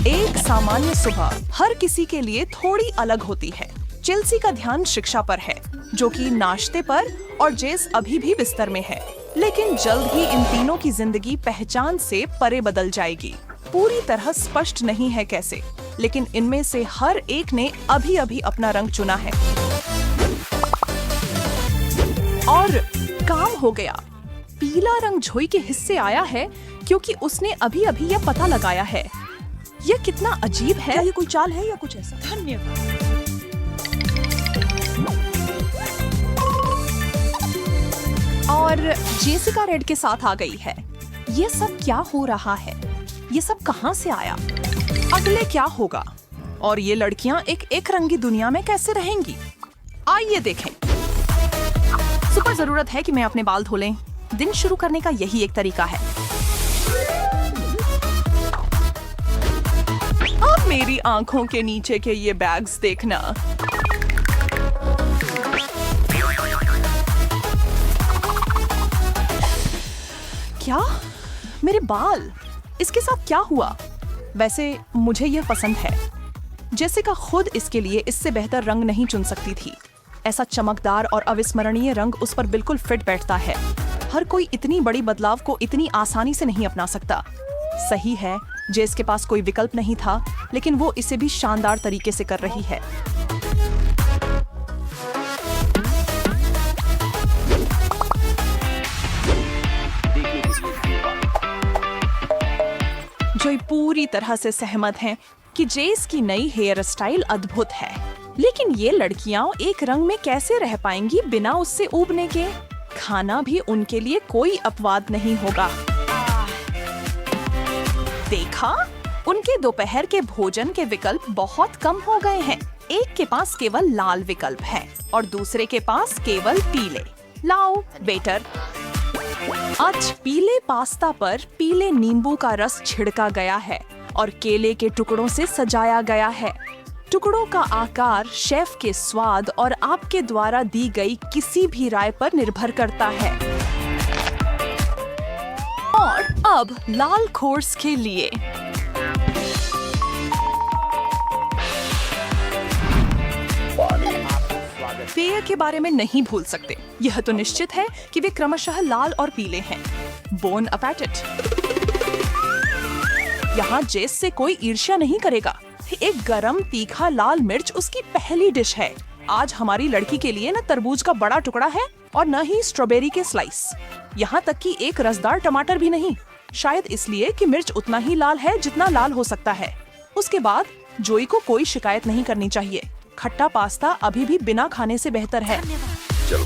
एक सामान्य सुबह हर किसी के लिए थोड़ी अलग होती है। चेल्सी का ध्यान शिक्षा पर है, जो कि नाश्ते पर, और जेस अभी भी बिस्तर में है। लेकिन जल्द ही इन तीनों की जिंदगी पहचान से परे बदल जाएगी। पूरी तरह स्पष्ट नहीं है कैसे, लेकिन इनमें से हर एक ने अभी अभी अपना रंग चुना है। और काम हो गया। पीला रंग जोई के हिस्से आया है क्योंकि उसने अभी अभी यह पता लगाया है। यह कितना अजीब है। क्या ये कोई चाल है या कुछ ऐसा? धन्यवाद। और जेसिका रेड के साथ आ गई है। ये सब क्या हो रहा है? ये सब कहां से आया? अगले क्या होगा? और ये लड़कियां एक रंगी दुनिया में कैसे रहेंगी? आइए देखें। सुपर जरूरत है कि मैं अपने बाल धो लें। दिन शुरू करने का यही एक तरीका है। अब मेरी आंखों के नीचे के ये बैग्स देखना। क्या? मेरे बाल? इसके साथ क्या हुआ? वैसे मुझे यह पसंद है। जेसिका खुद इसके लिए इससे बेहतर रंग नहीं चुन सकती थी। ऐसा चमकदार और अविस्मरणीय रंग उस पर बिल्कुल फिट बैठता है। हर कोई इतनी बड़ी बदलाव को इतनी आसानी से नहीं अपना सकता। सही है, जेस के पास कोई विकल्प नहीं था, लेकिन वो इसे भी शानदार तरीके से कर रही है। जोई पूरी तरह से सहमत हैं कि जेस की नई हेयर स्टाइल अद्भुत है, लेकिन ये लड़कियां एक रंग में कैसे रह पाएंगी बिना उससे ऊबने के? खाना भी उनके लिए कोई अपवाद नहीं होगा। देखा, उनके दोपहर के भोजन के विकल्प बहुत कम हो गए हैं। एक के पास केवल लाल विकल्प है और दूसरे के पास केवल पीले। लाओ वेटर। आज पीले पास्ता पर पीले नींबू का रस छिड़का गया है और केले के टुकड़ों से सजाया गया है। टुकड़ों का आकार शेफ के स्वाद और आपके द्वारा दी गई किसी भी राय पर निर्भर करता है। और अब लाल कोर्स के लिए पेय के बारे में नहीं भूल सकते। यह तो निश्चित है कि वे क्रमशः लाल और पीले हैं। बोन अपैटिट। यहाँ जेस से कोई ईर्ष्या नहीं करेगा। एक गरम तीखा लाल मिर्च उसकी पहली डिश है। आज हमारी लड़की के लिए न तरबूज का बड़ा टुकड़ा है और न ही स्ट्रॉबेरी के स्लाइस। यहाँ तक कि एक रसदार टमाटर भी नहीं, शायद इसलिए कि मिर्च उतना ही लाल है जितना लाल हो सकता है। उसके बाद जोई को कोई शिकायत नहीं करनी चाहिए। खट्टा पास्ता अभी भी बिना खाने से बेहतर है। चलो।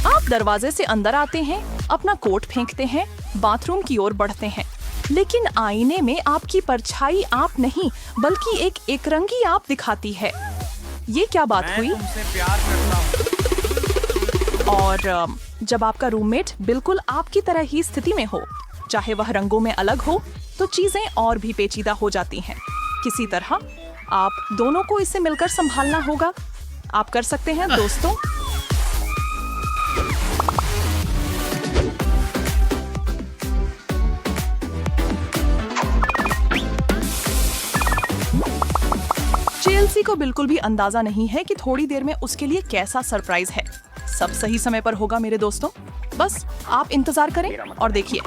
आप दरवाजे से अंदर आते हैं, अपना कोट फेंकते हैं, बाथरूम की ओर बढ़ते हैं, लेकिन आईने में आपकी परछाई आप नहीं बल्कि एक एकरंगी आप दिखाती है। ये क्या बात हुई? तुमसे प्यार करता हूं। और जब आपका रूममेट बिल्कुल आपकी तरह ही स्थिति में हो, चाहे वह रंगों में अलग हो, तो चीजें और भी पेचीदा हो जाती हैं। किसी तरह आप दोनों को इसे मिलकर संभालना होगा। आप कर सकते हैं दोस्तों। चेल्सी को बिल्कुल भी अंदाजा नहीं है कि थोड़ी देर में उसके लिए कैसा सरप्राइज है। सब सही समय पर होगा मेरे दोस्तों। बस आप इंतजार करें और देखिए।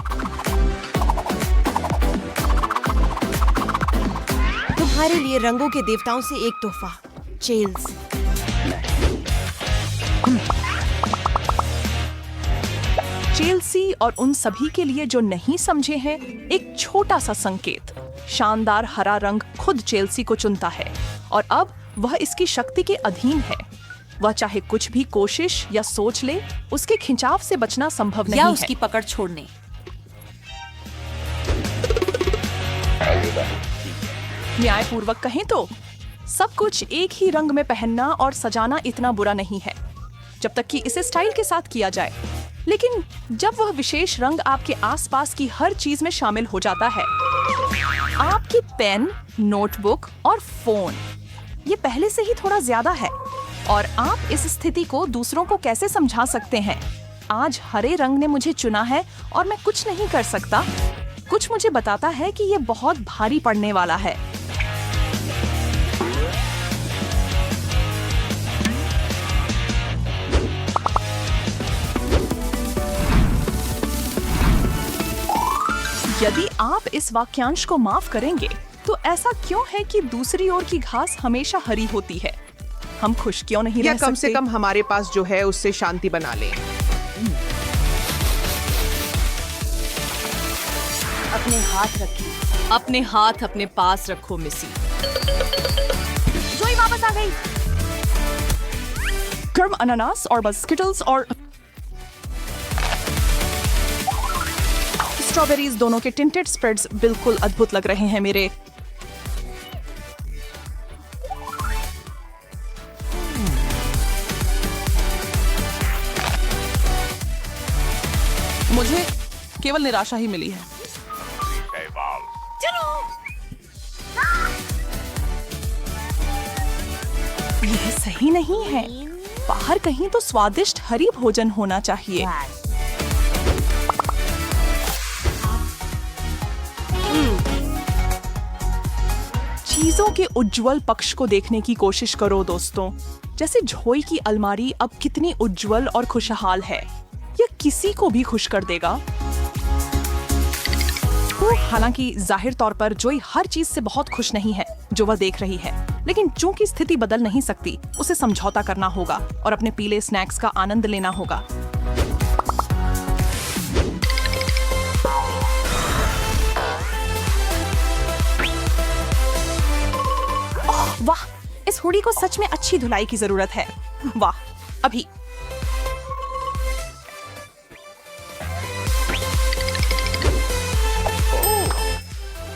तुम्हारे लिए रंगों के देवताओं से एक तोहफा, चेल्स। चेल्सी और उन सभी के लिए जो नहीं समझे हैं, एक छोटा सा संकेत। शानदार हरा रंग खुद चेल्सी को चुनता है और अब वह इसकी शक्ति के अधीन है। वह चाहे कुछ भी कोशिश या सोच ले, उसके खिंचाव से बचना संभव नहीं या है। उसकी पकड़ छोड़ने। न्यायपूर्वक कहें तो सब कुछ एक ही रंग में पहनना और सजाना इतना बुरा नहीं है, जब तक कि इसे स्टाइल के साथ किया जाए। लेकिन जब वह विशेष रंग आपके आसपास की हर चीज में शामिल हो जाता है, आपकी पेन, नोटबुक और फोन, ये पहले से ही थोड़ा ज्यादा है। और आप इस स्थिति को दूसरों को कैसे समझा सकते हैं? आज हरे रंग ने मुझे चुना है और मैं कुछ नहीं कर सकता। कुछ मुझे बताता है कि ये बहुत भारी पड़ने वाला है। यदि आप इस वाक्यांश को माफ करेंगे तो ऐसा क्यों है कि दूसरी ओर की घास हमेशा हरी होती है? हम खुश क्यों नहीं या रह कम सकते? से कम हमारे पास जो है उससे शांति बना लें। अपने हाथ रखिए। अपने हाथ अपने पास रखो मिसी। जोई वापस आ गई। गर्म अनानास और बस स्किटल्स और स्ट्रॉबेरीज दोनों के टिंटेड स्प्रेड्स बिल्कुल अद्भुत लग रहे हैं मेरे। मुझे केवल निराशा ही मिली है। यह सही नहीं है। बाहर कहीं तो स्वादिष्ट हरी भोजन होना चाहिए। चीजों के उज्जवल पक्ष को देखने की कोशिश करो दोस्तों। जैसे झोई की अलमारी अब कितनी उज्जवल और खुशहाल है। यह किसी को भी खुश कर देगा। हालांकि जाहिर तौर पर जोई हर चीज से बहुत खुश नहीं है जो वह देख रही है, लेकिन चूंकि स्थिति बदल नहीं सकती, उसे समझौता करना होगा और अपने पीले स्नैक्स का आनंद लेना होगा। ओह वाह, इस हुडी को सच में अच्छी धुलाई की जरूरत है। वाह, अभी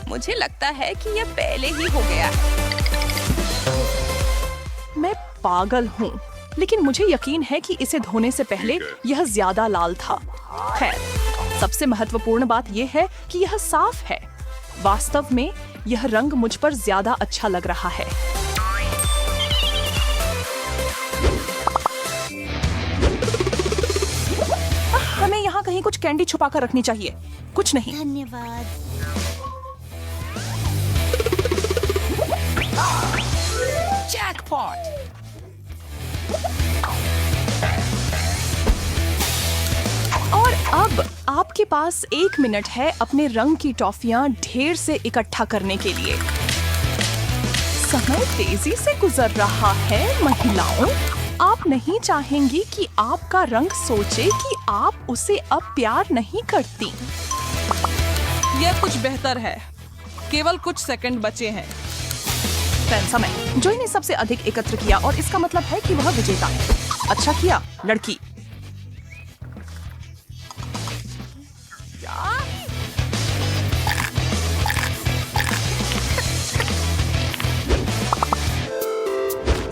मुझे लगता है कि यह पहले ही हो गया है। मैं पागल हूँ, लेकिन मुझे यकीन है कि इसे धोने से पहले यह ज्यादा लाल था। खैर, सबसे महत्वपूर्ण बात यह है कि यह साफ है। वास्तव में यह रंग मुझ पर ज्यादा अच्छा लग रहा है। हमें यहाँ कहीं कुछ कैंडी छुपा कर रखनी चाहिए। कुछ नहीं। धन्यवाद। जैकपॉट। और अब आपके पास 1 मिनट है अपने रंग की टॉफियां ढेर से इकट्ठा करने के लिए। समय तेजी से गुजर रहा है महिलाओं। आप नहीं चाहेंगी कि आपका रंग सोचे कि आप उसे अब प्यार नहीं करती। यह कुछ बेहतर है। केवल कुछ सेकंड बचे हैं। समय जोई ने सबसे अधिक एकत्र किया और इसका मतलब है कि वह विजेता है। अच्छा किया लड़की।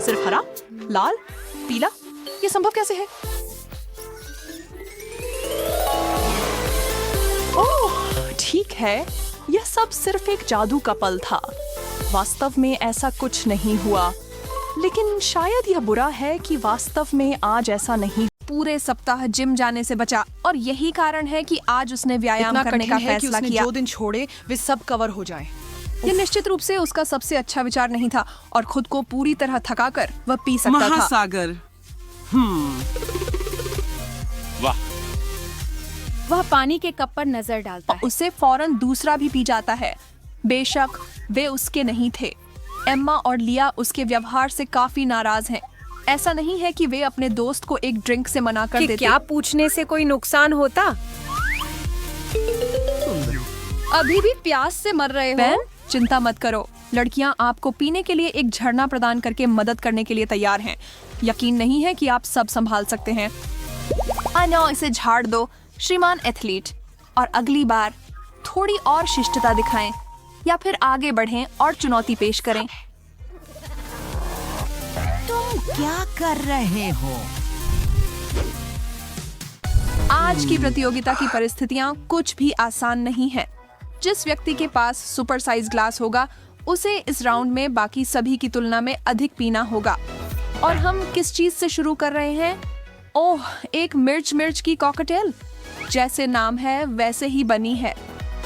सिर्फ हरा, लाल, पीला, ये संभव कैसे है? ओह, ठीक है, यह सब सिर्फ एक जादू का पल था। वास्तव में ऐसा कुछ नहीं हुआ, लेकिन शायद यह बुरा है कि वास्तव में आज ऐसा नहीं। पूरे सप्ताह जिम जाने से बचा और यही कारण है कि आज उसने व्यायाम करने का फैसला किया। जो दिन छोड़े वे सब कवर हो जाएं। यह निश्चित रूप से उसका सबसे अच्छा विचार नहीं था और खुद को पूरी तरह थकाकर वह पी सकता था। महासागर। वाह, वह पानी के कप पर नजर डालता है। उसे फौरन दूसरा भी पी जाता है। बेशक वे उसके नहीं थे। एम्मा और लिया उसके व्यवहार से काफी नाराज हैं। ऐसा नहीं है कि वे अपने दोस्त को एक ड्रिंक से मना कर देते। क्या पूछने से कोई नुकसान होता? अभी भी प्यास से मर रहे हो? बेन, चिंता मत करो। लड़कियां आपको पीने के लिए एक झरना प्रदान करके मदद करने के लिए तैयार हैं। यकीन नहीं है कि आप सब संभाल सकते हैं। नो, इसे झाड़ दो श्रीमान एथलीट, और अगली बार थोड़ी और शिष्टता दिखाएं या फिर आगे बढ़ें और चुनौती पेश करें। तुम क्या कर रहे हो? आज की प्रतियोगिता की परिस्थितियां कुछ भी आसान नहीं है। जिस व्यक्ति के पास सुपर साइज ग्लास होगा उसे इस राउंड में बाकी सभी की तुलना में अधिक पीना होगा। और हम किस चीज से शुरू कर रहे हैं? ओह, एक मिर्च की कॉकटेल। जैसे नाम है वैसे ही बनी है।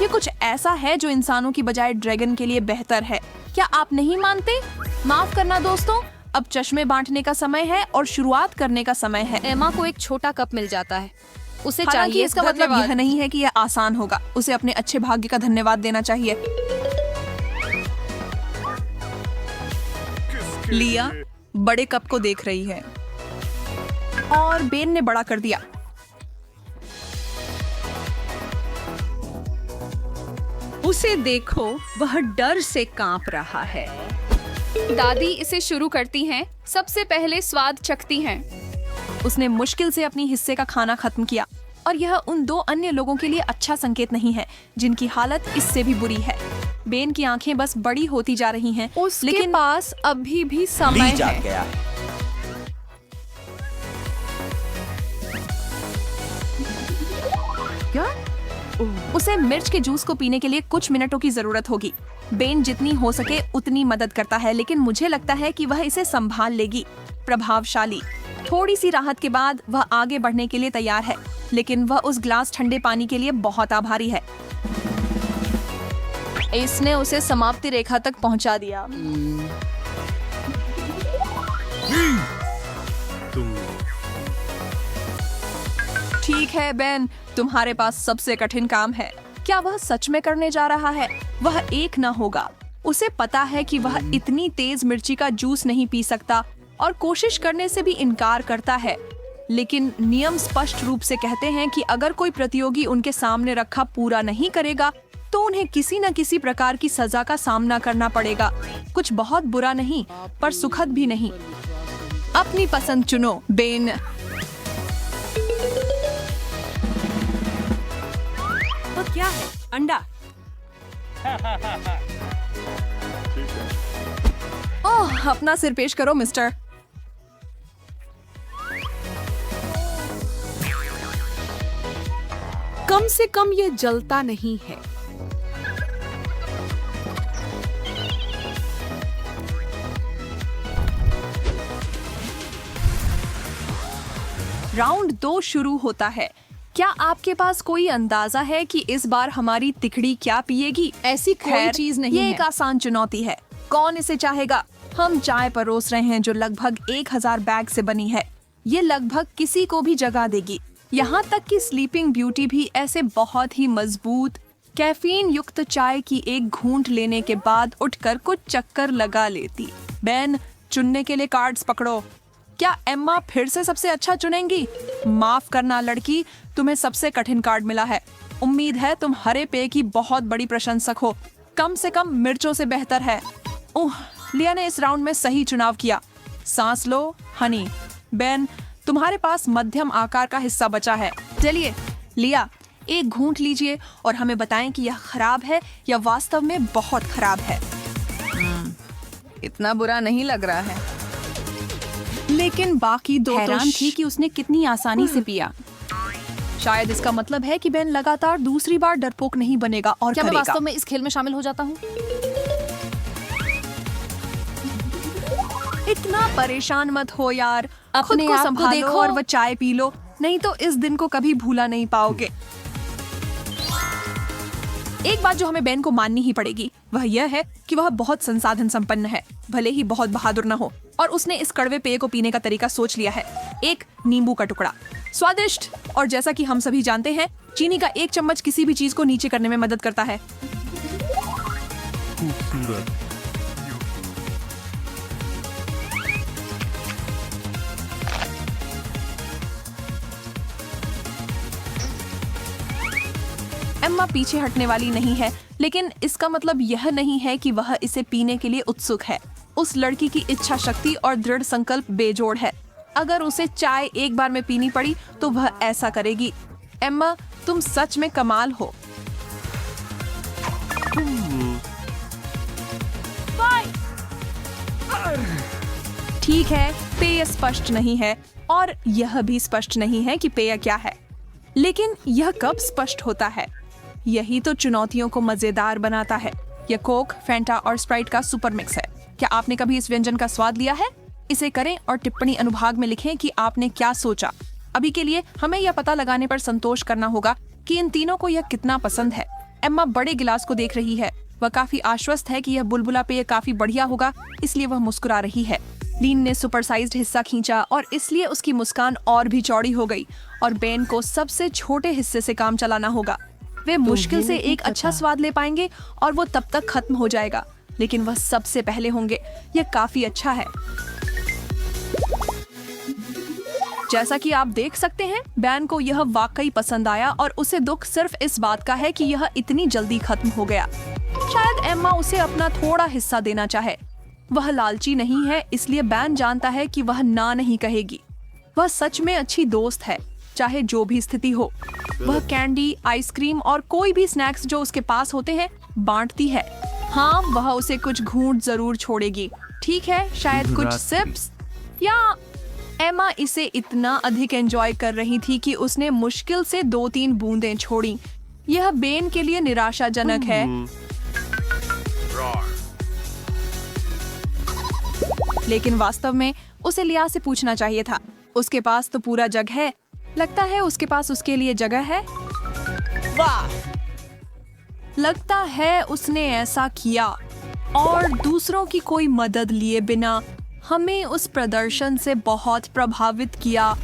ये कुछ ऐसा है जो इंसानों की बजाय ड्रैगन के लिए बेहतर है। क्या आप नहीं मानते? माफ करना दोस्तों, अब चश्मे बांटने का समय है और शुरुआत करने का समय है। एमा को एक छोटा कप मिल जाता है। उसे हालांकि चाहिए इसका मतलब धन्यवाद। यह नहीं है कि यह आसान होगा। उसे अपने अच्छे भाग्य का धन्यवाद देना चाहिए। लिया बड़े कप को देख रही है। और बेन ने बड़ा कर दिया। उसे देखो, वह डर से कांप रहा है। दादी इसे शुरू करती हैं। सबसे पहले स्वाद चखती हैं। उसने मुश्किल से अपनी हिस्से का खाना खत्म किया और यह उन 2 अन्य लोगों के लिए अच्छा संकेत नहीं है जिनकी हालत इससे भी बुरी है। बेन की आंखें बस बड़ी होती जा रही हैं, उसके पास अभी भी समय है। गया। उसे मिर्च के जूस को पीने के लिए कुछ मिनटों की जरूरत होगी। बेन जितनी हो सके उतनी मदद करता है, लेकिन मुझे लगता है कि वह इसे संभाल लेगी। प्रभावशाली। थोड़ी सी राहत के बाद वह आगे बढ़ने के लिए तैयार है, लेकिन वह उस ग्लास ठंडे पानी के लिए बहुत आभारी है। इसने उसे समाप्ति रेखा तक पहुंचा दिया। ठीक है बेन, तुम्हारे पास सबसे कठिन काम है। क्या वह सच में करने जा रहा है? वह एक न होगा। उसे पता है कि वह इतनी तेज मिर्ची का जूस नहीं पी सकता और कोशिश करने से भी इनकार करता है। लेकिन नियम स्पष्ट रूप से कहते हैं कि अगर कोई प्रतियोगी उनके सामने रखा पूरा नहीं करेगा तो उन्हें किसी न किसी प्रकार की सजा का सामना करना पड़ेगा। कुछ बहुत बुरा नहीं, पर सुखद भी नहीं। अपनी पसंद चुनो बेन। वो क्या है? अंडा। ओह, अपना सिर पेश करो मिस्टर। कम से कम ये जलता नहीं है। राउंड 2 शुरू होता है। क्या आपके पास कोई अंदाजा है कि इस बार हमारी तिकड़ी क्या पिएगी? ऐसी कोई खैर, चीज नहीं ये है। एक आसान चुनौती है। कौन इसे चाहेगा? हम चाय परोस रहे हैं जो लगभग 1000 बैग से बनी है। ये लगभग किसी को भी जगा देगी। यहाँ तक कि स्लीपिंग ब्यूटी भी ऐसे बहुत ही मजबूत कैफीन युक्त चाय की एक घूंट लेने के बाद उठकर कुछ चक्कर लगा लेती। बेन, चुनने के लिए कार्ड्स पकड़ो। क्या एम्मा फिर से सबसे अच्छा चुनेंगी? माफ करना लड़की, तुम्हें सबसे कठिन कार्ड मिला है। उम्मीद है तुम हरे पेय की बहुत बड़ी प्रशंसक हो। कम से कम मिर्चों से बेहतर है। ओह, लिया ने इस राउंड में सही चुनाव किया। सांस लो हनी। बेन, तुम्हारे पास मध्यम आकार का हिस्सा बचा है। चलिए लिया, एक घूंट लीजिए और हमें बताएं कि यह खराब है या वास्तव में बहुत खराब है। इतना बुरा नहीं लग रहा है। लेकिन बाकी 2 हैरान थी कि उसने कितनी आसानी से पिया। शायद इसका मतलब है कि बेन लगातार दूसरी बार डरपोक नहीं बनेगा और क्या मैं करेगा। वास्तव में इस खेल में शामिल हो जाता हूँ? इतना परेशान मत हो यार। खुद अपने को आप को संभालो देखो। और वो चाय पी लो, नहीं तो इस दिन को कभी भूला नहीं पाओगे। एक बात जो हमें बेन को माननी ही पड़ेगी वह यह है कि वह बहुत संसाधन संपन्न है, भले ही बहुत बहादुर न हो, और उसने इस कड़वे पेय को पीने का तरीका सोच लिया है। एक नींबू का टुकड़ा, स्वादिष्ट, और जैसा कि हम सभी जानते हैं चीनी का 1 चम्मच किसी भी चीज को नीचे करने में मदद करता है। एम्मा पीछे हटने वाली नहीं है, लेकिन इसका मतलब यह नहीं है कि वह इसे पीने के लिए उत्सुक है। उस लड़की की इच्छा शक्ति और दृढ़ संकल्प बेजोड़ है। अगर उसे चाय एक बार में पीनी पड़ी तो वह ऐसा करेगी। एम्मा, तुम सच में कमाल हो। ठीक है, पेय स्पष्ट नहीं है और यह भी स्पष्ट नहीं है कि पेय क्या है, लेकिन यह कब स्पष्ट होता है? यही तो चुनौतियों को मजेदार बनाता है। यह कोक, फैंटा और स्प्राइट का सुपर मिक्स है। क्या आपने कभी इस व्यंजन का स्वाद लिया है? इसे करें और टिप्पणी अनुभाग में लिखें कि आपने क्या सोचा। अभी के लिए हमें यह पता लगाने पर संतोष करना होगा कि इन तीनों को यह कितना पसंद है। एम्मा बड़े गिलास को देख रही है। वह काफी आश्वस्त है कि यह बुलबुला पेय काफी बढ़िया होगा, इसलिए वह मुस्कुरा रही है। लीन ने सुपरसाइज्ड हिस्सा खींचा और इसलिए उसकी मुस्कान और भी चौड़ी हो गई और बेन को सबसे छोटे हिस्से से काम चलाना होगा। वे मुश्किल से एक अच्छा स्वाद ले पाएंगे और वो तब तक खत्म हो जाएगा, लेकिन वह सबसे पहले होंगे। यह काफी अच्छा है। जैसा कि आप देख सकते हैं, बैन को यह वाकई पसंद आया और उसे दुख सिर्फ इस बात का है कि यह इतनी जल्दी खत्म हो गया। शायद एम्मा उसे अपना थोड़ा हिस्सा देना चाहे। वह लालची नहीं है, इसलिए बैन जानता है कि वह ना नहीं कहेगी। वह सच में अच्छी दोस्त है, चाहे जो भी स्थिति हो। वह कैंडी, आइसक्रीम और कोई भी स्नैक्स जो उसके पास होते हैं बांटती है। हाँ, वह उसे कुछ घूंट जरूर छोड़ेगी। ठीक है, शायद कुछ सिप्स या एम्मा इसे इतना अधिक एंजॉय कर रही थी कि उसने मुश्किल से 2-3 बूंदें छोड़ी। यह बेन के लिए निराशाजनक है। लेकिन वास्तव में उसे लिया से पूछना चाहिए था। उसके पास तो पूरा जग है। लगता है उसके पास उसके लिए जगह है। वाह! लगता है उसने ऐसा किया और दूसरों की कोई मदद लिए बिना हमें उस प्रदर्शन से बहुत प्रभावित किया।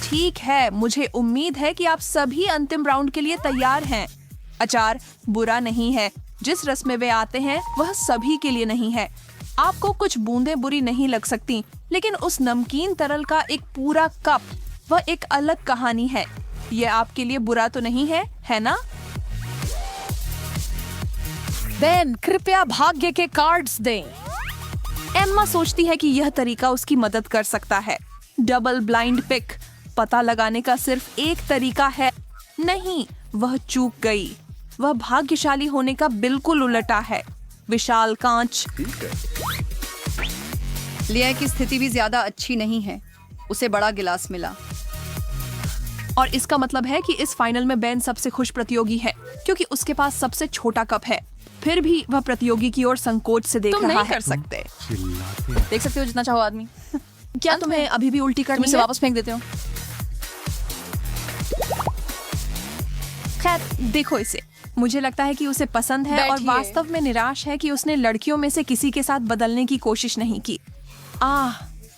ठीक है, मुझे उम्मीद है कि आप सभी अंतिम राउंड के लिए तैयार हैं। अचार बुरा नहीं है। जिस रस में वे आते हैं वह सभी के लिए नहीं है। आपको कुछ बूंदें बुरी नहीं लग सकती, लेकिन उस नमकीन तरल का एक पूरा कप, वह एक अलग कहानी है। यह आपके लिए बुरा तो नहीं है, है ना? बेन, कृपया भाग्य के कार्ड्स दें। एम्मा सोचती है कि यह तरीका उसकी मदद कर सकता है। डबल ब्लाइंड पिक पता लगाने का सिर्फ एक तरीका है। नहीं, वह चूक गई। वह भाग्यशाली होने का बिल्कुल उल्टा है। विशाल कांच। लिया की स्थिति भी ज्यादा अच्छी नहीं है। उसे बड़ा गिलास मिला। और इसका मतलब है कि इस फाइनल में बेन सबसे खुश प्रतियोगी है, क्योंकि उसके पास सबसे छोटा कप है। फिर भी वह प्रतियोगी की ओर संकोच से देख रहा है। कर सकते। देख सकते हो जितना चाहो आदमी। क्या तुम्हें अभी भी उल्टी करनी इसे है? वापस फेंक देते हो। खैर, देखो इसे। मुझे लगता है कि उसे पसंद है और बैठिए। वास्तव में निराश है कि उसने लड़कियों में से किसी के साथ बदलने की कोशिश नहीं की।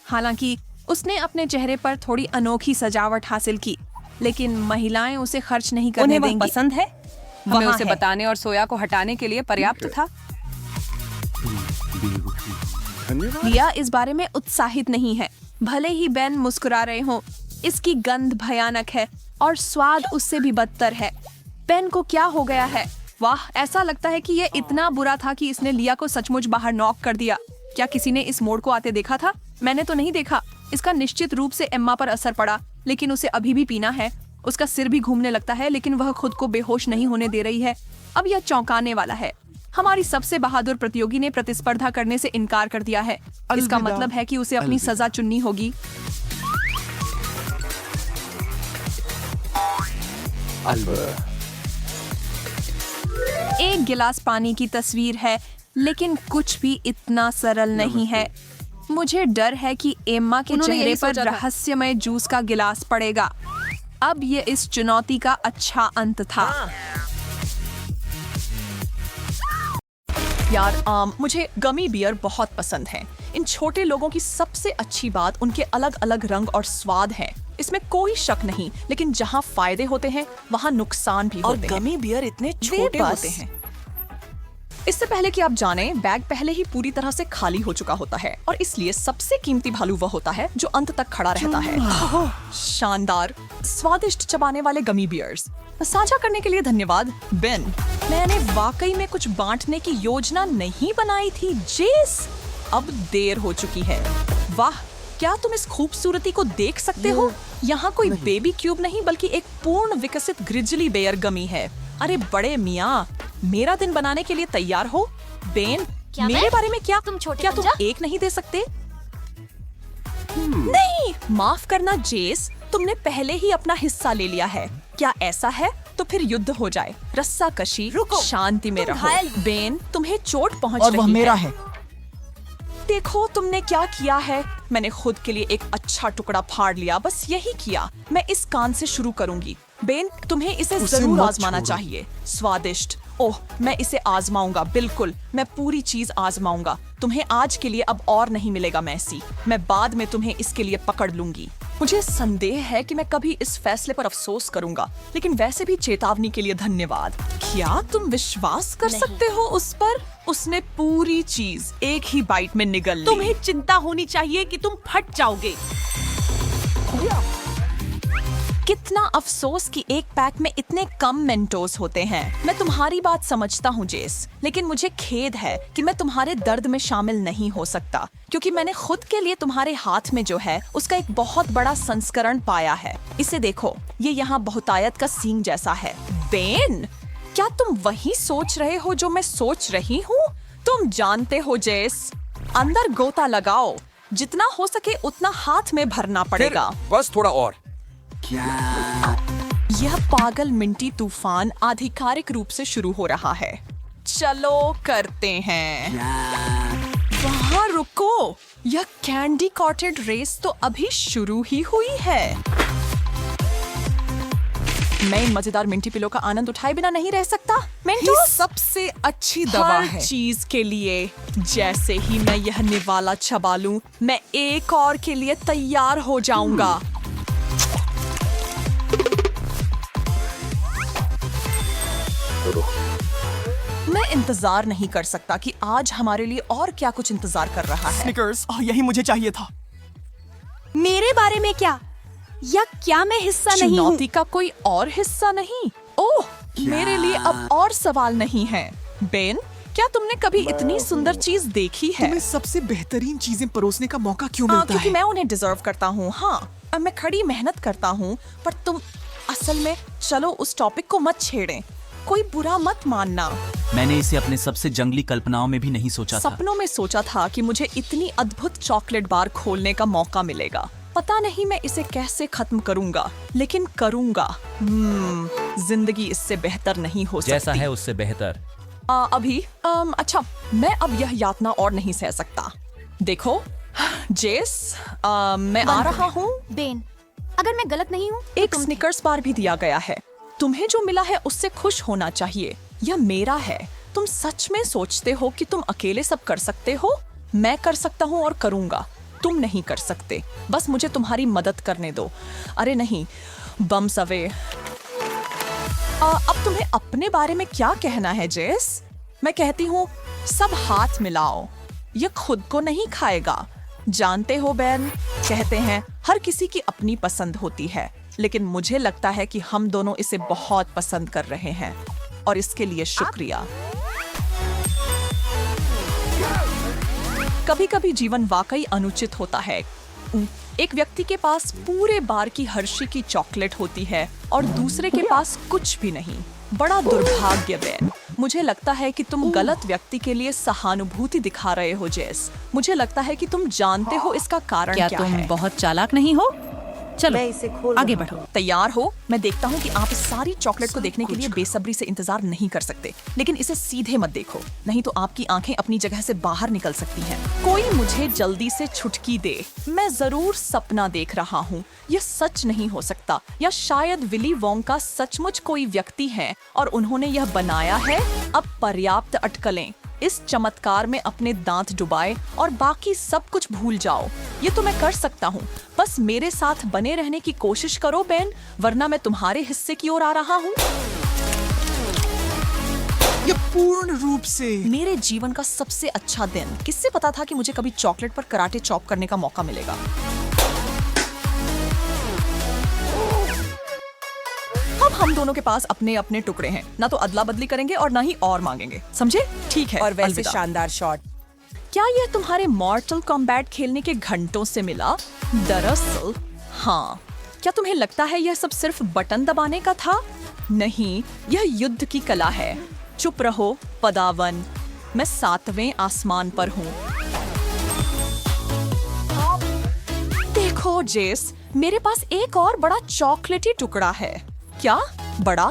हालांकि उसने अपने चेहरे पर थोड़ी अनोखी सजावट हासिल की, लेकिन महिलाएं उसे खर्च नहीं करने उन्हें देंगी। वह पसंद है। हमें वहाँ उसे है। बताने और सोया को हटाने के लिए पर्याप्त था। लिया इस बारे में उत्साहित नहीं है, भले ही बेन मुस्कुरा रहे हों। इसकी गंध भयानक है और स्वाद उससे भी बदतर है। बेन को क्या हो गया है? वाह, ऐसा लगता है कि यह इतना बुरा था कि इसने लिया को सचमुच बाहर नॉक कर दिया। क्या किसी ने इस मोड़ को आते देखा था? मैंने तो नहीं देखा। इसका निश्चित रूप से एम्मा पर असर पड़ा, लेकिन उसे अभी भी पीना है। उसका सिर भी घूमने लगता है, लेकिन वह खुद को बेहोश नहीं होने दे रही है। अब यह चौंकाने वाला है। हमारी सबसे बहादुर प्रतियोगी ने प्रतिस्पर्धा करने से इनकार कर दिया है। इसका मतलब है कि उसे अपनी सजा चुननी होगी। एक गिलास पानी की तस्वीर है, लेकिन कुछ भी इतना सरल नहीं है। मुझे डर है कि एम्मा के उन्होंने चेहरे यही पर सोचा था। रहस्यमय जूस का गिलास पड़ेगा। अब ये इस चुनौती का अच्छा अंत था। यार, मुझे गमी बियर बहुत पसंद है। इन छोटे लोगों की सबसे अच्छी बात उनके अलग अलग रंग और स्वाद है। इसमें कोई शक नहीं, लेकिन जहाँ फायदे होते हैं वहाँ नुकसान भी होते हैं। गमी बियर इतने छोटे होते हैं। इससे पहले कि आप जानें, बैग पहले ही पूरी तरह से खाली हो चुका होता है और इसलिए सबसे कीमती भालू वह होता है जो अंत तक खड़ा रहता है। शानदार, स्वादिष्ट चबाने वाले गमी बियर्स। साझा करने के लिए धन्यवाद बेन। मैंने वाकई में कुछ बांटने की योजना नहीं बनाई थी जेस। अब देर हो चुकी है। वाह, क्या तुम इस खूबसूरती को देख सकते हो? यहाँ कोई बेबी क्यूब नहीं, बल्कि एक पूर्ण विकसित ग्रिजली बेयर गमी है। अरे बड़े मियाँ, मेरा दिन बनाने के लिए तैयार हो? बेन, मेरे बारे में क्या तुम एक नहीं दे सकते? नहीं, माफ करना जेस, तुमने पहले ही अपना हिस्सा ले लिया है। क्या ऐसा है? तो फिर युद्ध हो जाए। रस्सा कशी, शांति में रहो। बेन, तुम्हें चोट पहुंच रही है। मेरा है। देखो तुमने क्या किया है। मैंने खुद के लिए एक अच्छा टुकड़ा फाड़ लिया, बस यही किया। मैं इस कान से शुरू करूंगी। बेन, तुम्हें इसे जरूर आजमाना चाहिए। स्वादिष्ट। ओह, मैं इसे आजमाऊंगा, बिल्कुल। मैं पूरी चीज आजमाऊंगा। तुम्हें आज के लिए अब और नहीं मिलेगा मैसी। मैं बाद में तुम्हें इसके लिए पकड़ लूंगी। मुझे संदेह है कि मैं कभी इस फैसले पर अफसोस करूंगा, लेकिन वैसे भी चेतावनी के लिए धन्यवाद। क्या तुम विश्वास कर सकते हो उस पर? उसने पूरी चीज एक ही बाइट में निगल ली। तुम्हें चिंता होनी चाहिए कि तुम फट जाओगे। कितना अफसोस कि एक पैक में इतने कम मेंटोस होते हैं। मैं तुम्हारी बात समझता हूँ जेस, लेकिन मुझे खेद है कि मैं तुम्हारे दर्द में शामिल नहीं हो सकता, क्योंकि मैंने खुद के लिए तुम्हारे हाथ में जो है उसका एक बहुत बड़ा संस्करण पाया है। इसे देखो, ये यहाँ बहुतायत का सींग जैसा है। बेन, क्या तुम वही सोच रहे हो जो मैं सोच रही हूँ? तुम जानते हो जेस, अंदर गोता लगाओ। जितना हो सके उतना हाथ में भरना पड़ेगा। बस थोड़ा और। यह पागल मिंटी तूफान आधिकारिक रूप से शुरू हो रहा है। चलो करते हैं। वहाँ रुको, यह कैंडी कॉटेड रेस तो अभी शुरू ही हुई है। मैं इन मजेदार मिंटी पिलो का आनंद उठाए बिना नहीं रह सकता। मिंटो सबसे अच्छी दवा हर है। चीज के लिए। जैसे ही मैं यह निवाला चबा लूं, मैं एक और के लिए तैयार हो जाऊंगा। मैं इंतजार नहीं कर सकता कि आज हमारे लिए और क्या कुछ इंतजार कर रहा है। स्निकर्स, यही मुझे चाहिए था। मेरे बारे में क्या? या क्या मैं हिस्सा नहीं हूँ? चुनौती का कोई और हिस्सा नहीं? ओह, मेरे लिए अब और सवाल नहीं है। बेन, क्या तुमने कभी इतनी सुंदर चीज देखी है? तुम्हें सबसे बेहतरीन चीजें परोसने का मौका क्यों मिलता क्योंकि है? मैं उन्हें डिजर्व करता हूँ। हाँ, अब मैं खड़ी मेहनत करता हूँ, पर तुम असल में चलो उस टॉपिक को मत छेड़ें। कोई बुरा मत मानना। मैंने इसे अपने सबसे जंगली कल्पनाओं में भी नहीं सोचा था। सपनों में सोचा था कि मुझे इतनी अद्भुत चॉकलेट बार खोलने का मौका मिलेगा। पता नहीं मैं इसे कैसे खत्म करूंगा, लेकिन करूंगा। जिंदगी इससे बेहतर नहीं हो सकती। जैसा है उससे बेहतर। अच्छा, मैं अब यह यातना और नहीं सह सकता। देखो जेस, मैं आ रहा हूँ। बेन, अगर मैं गलत नहीं हूँ, एक स्निकर्स बार भी दिया गया है। तुम्हें जो मिला है उससे खुश होना चाहिए। यह मेरा है। तुम सच में सोचते हो कि तुम अकेले सब कर सकते हो? मैं कर सकता हूँ और करूंगा। तुम नहीं कर सकते। बस मुझे तुम्हारी मदद करने दो। अरे नहीं, बम्स अवे। अब तुम्हें अपने बारे में क्या कहना है जेस? मैं कहती हूँ सब हाथ मिलाओ। यह खुद को नहीं खाएगा। जानते हो बेन, कहते हैं हर किसी की अपनी पसंद होती है, लेकिन मुझे लगता है कि हम दोनों इसे बहुत पसंद कर रहे हैं, और इसके लिए शुक्रिया। कभी कभी जीवन वाकई अनुचित होता है। एक व्यक्ति के पास पूरे बार की हर्षी की चॉकलेट होती है और दूसरे के पास कुछ भी नहीं। बड़ा दुर्भाग्य बेन। मुझे लगता है कि तुम गलत व्यक्ति के लिए सहानुभूति दिखा रहे हो जेस। मुझे लगता है कि तुम जानते हो इसका कारण क्या तुम है। बहुत चालाक नहीं हो? चलो आगे बढ़ो। तैयार हो? मैं देखता हूँ कि आप इस सारी चॉकलेट को देखने के लिए बेसब्री से इंतजार नहीं कर सकते, लेकिन इसे सीधे मत देखो, नहीं तो आपकी आंखें अपनी जगह से बाहर निकल सकती हैं। कोई मुझे जल्दी से छुटकी दे। मैं जरूर सपना देख रहा हूँ। यह सच नहीं हो सकता, या शायद विली वोंका सचमुच कोई व्यक्ति है और उन्होंने यह बनाया है। अब पर्याप्त अटकलें। इस चमत्कार में अपने दांत डुबाए और बाकी सब कुछ भूल जाओ। ये तो मैं कर सकता हूँ। बस मेरे साथ बने रहने की कोशिश करो बेन, वरना मैं तुम्हारे हिस्से की ओर आ रहा हूँ। ये पूर्ण रूप से मेरे जीवन का सबसे अच्छा दिन। किससे पता था कि मुझे कभी चॉकलेट पर कराटे चॉप करने का मौका मिलेगा। अब हम दोनों के पास अपने अपने टुकड़े हैं। ना तो अदला बदली करेंगे और ना ही और मांगेंगे, समझे? ठीक है। और वैसे अलविदा। शानदार शॉट। क्या यह तुम्हारे मॉर्टल कॉम्बैट खेलने के घंटों से मिला? दरअसल हाँ। क्या तुम्हें लगता है यह सब सिर्फ बटन दबाने का था? नहीं, यह युद्ध की कला है। चुप रहो पदावन, मैं 7वें आसमान पर हूँ। देखो जेस, मेरे पास एक और बड़ा चॉकलेटी टुकड़ा है। क्या बड़ा?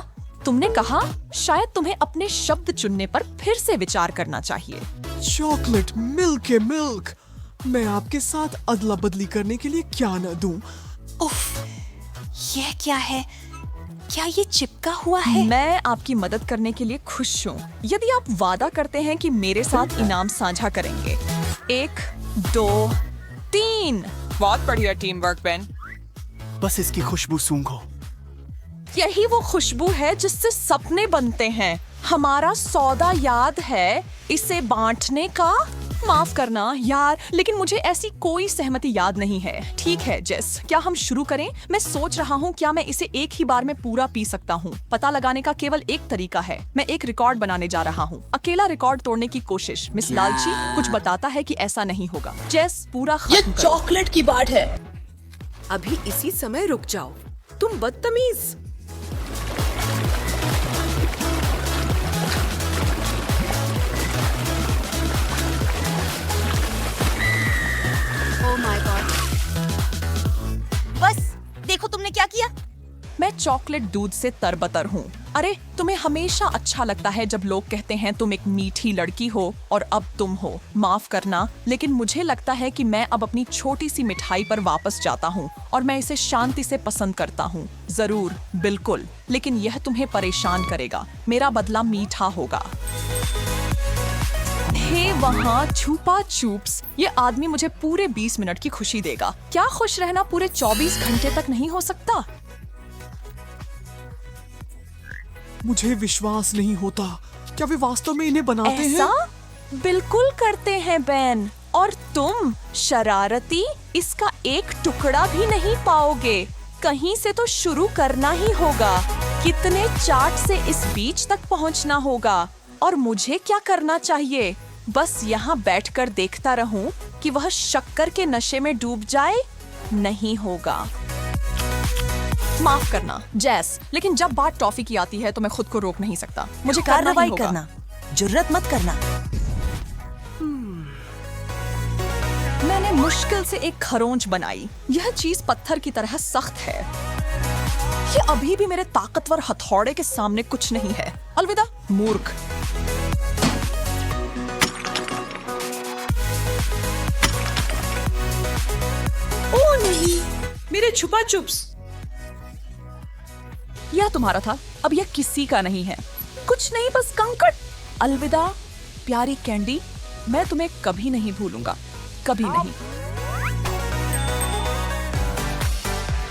तुमने कहा? शायद तुम्हें अपने शब्द चुनने पर फिर से विचार करना चाहिए। चॉकलेट मिल्क है मिल्क। मैं आपके साथ अदला बदली करने के लिए क्या न दूं। उफ, यह क्या है? क्या ये चिपका हुआ है? मैं आपकी मदद करने के लिए खुश हूँ यदि आप वादा करते हैं कि मेरे साथ इनाम साझा करेंगे। 1, 2, 3। बहुत बढ़िया टीम वर्क बेन। बस इसकी खुशबू सूंघो। यही वो खुशबू है जिससे सपने बनते हैं। हमारा सौदा याद है इसे बांटने का? माफ करना यार, लेकिन मुझे ऐसी कोई सहमति याद नहीं है। ठीक है जेस, क्या हम शुरू करें? मैं सोच रहा हूँ क्या मैं इसे एक ही बार में पूरा पी सकता हूँ। पता लगाने का केवल एक तरीका है। मैं एक रिकॉर्ड बनाने जा रहा हूँ। अकेला रिकॉर्ड तोड़ने की कोशिश। मिस लालची कुछ बताता है कि ऐसा नहीं होगा। जेस पूरा ये चॉकलेट की बाट है। अभी इसी समय रुक जाओ, तुम बदतमीज। Oh my God. बस देखो तुमने क्या किया। मैं चॉकलेट दूध से तरबतर हूँ। अरे तुम्हें हमेशा अच्छा लगता है जब लोग कहते हैं तुम एक मीठी लड़की हो और अब तुम हो। माफ करना, लेकिन मुझे लगता है कि मैं अब अपनी छोटी सी मिठाई पर वापस जाता हूँ और मैं इसे शांति से पसंद करता हूँ। जरूर, बिल्कुल, लेकिन यह तुम्हें परेशान करेगा। मेरा बदला मीठा होगा। हे वहाँ छुपा चूप्स, ये आदमी मुझे पूरे 20 मिनट की खुशी देगा। क्या खुश रहना पूरे 24 घंटे तक नहीं हो सकता? मुझे विश्वास नहीं होता। क्या वे वास्तव में इन्हें बनाते ऐसा हैं? बिल्कुल करते हैं बेन। और तुम शरारती, इसका एक टुकड़ा भी नहीं पाओगे। कहीं से तो शुरू करना ही होगा। कितने चार्ट से इस बीच तक पहुंचना होगा? और मुझे क्या करना चाहिए? बस यहाँ बैठकर देखता रहूं कि वह शक्कर के नशे में डूब जाए? नहीं होगा। माफ करना जैस, लेकिन जब बात टॉफी की आती है तो मैं खुद को रोक नहीं सकता। मुझे करना ही कार्रवाई होगा। करना, जुर्रत मत करना। मैंने मुश्किल से एक खरोंच बनाई। यह चीज पत्थर की तरह सख्त है। ये अभी भी मेरे ताकतवर हथौड़े के सामने कुछ नहीं है। अलविदा मूर्ख। ओ नहीं, मेरे छुपा चुप्स। यह तुम्हारा था, अब यह किसी का नहीं है। कुछ नहीं, बस कंकड़। अलविदा प्यारी कैंडी, मैं तुम्हें कभी नहीं भूलूंगा, कभी नहीं।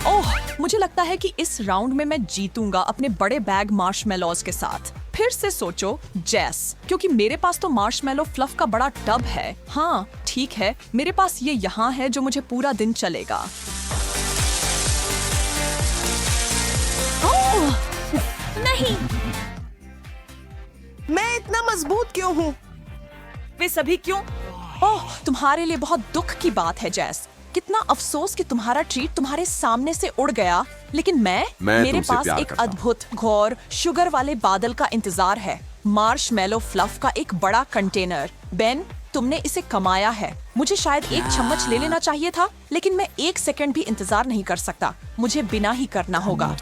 ओह, मुझे लगता है कि इस राउंड में मैं जीतूंगा अपने बड़े बैग मार्शमेलोज के साथ। फिर से सोचो जैस, क्योंकि मेरे पास तो मार्शमेलो फ्लफ का बड़ा टब है। हाँ ठीक है, मेरे पास ये यहाँ है जो मुझे पूरा दिन चलेगा। नहीं, मैं इतना मजबूत क्यों हूँ? वे सभी क्यों? ओह, तुम्हारे लिए बहुत दुख की बात है जैस। कितना अफसोस कि तुम्हारा ट्रीट तुम्हारे सामने से उड़ गया। लेकिन मैं मेरे तुमसे पास प्यार एक करता हूं। अद्भुत घोर शुगर वाले बादल का इंतजार है। मार्शमेलो फ्लफ का एक बड़ा कंटेनर। बेन, तुमने इसे कमाया है। मुझे शायद एक चम्मच ले लेना चाहिए था, लेकिन मैं 1 सेकंड भी इंतजार नहीं कर सकता। मुझे बिना ही करना होगा।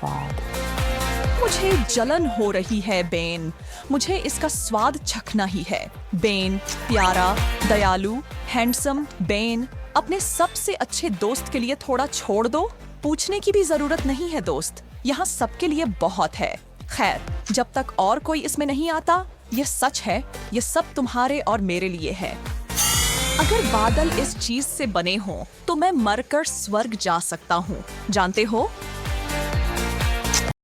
मुझे जलन हो रही है बेन। मुझे इसका स्वाद चखना ही है। बेन, प्यारा, दयालु, हैंडसम बेन, अपने सबसे अच्छे दोस्त के लिए थोड़ा छोड़ दो। पूछने की भी जरूरत नहीं है दोस्त, यहाँ सबके लिए बहुत है। खैर, जब तक और कोई इसमें नहीं आता, ये सच है, ये सब तुम्हारे और मेरे लिए है। अगर बादल इस चीज से बने हों, तो मैं मरकर स्वर्ग जा सकता हूँ। जानते हो,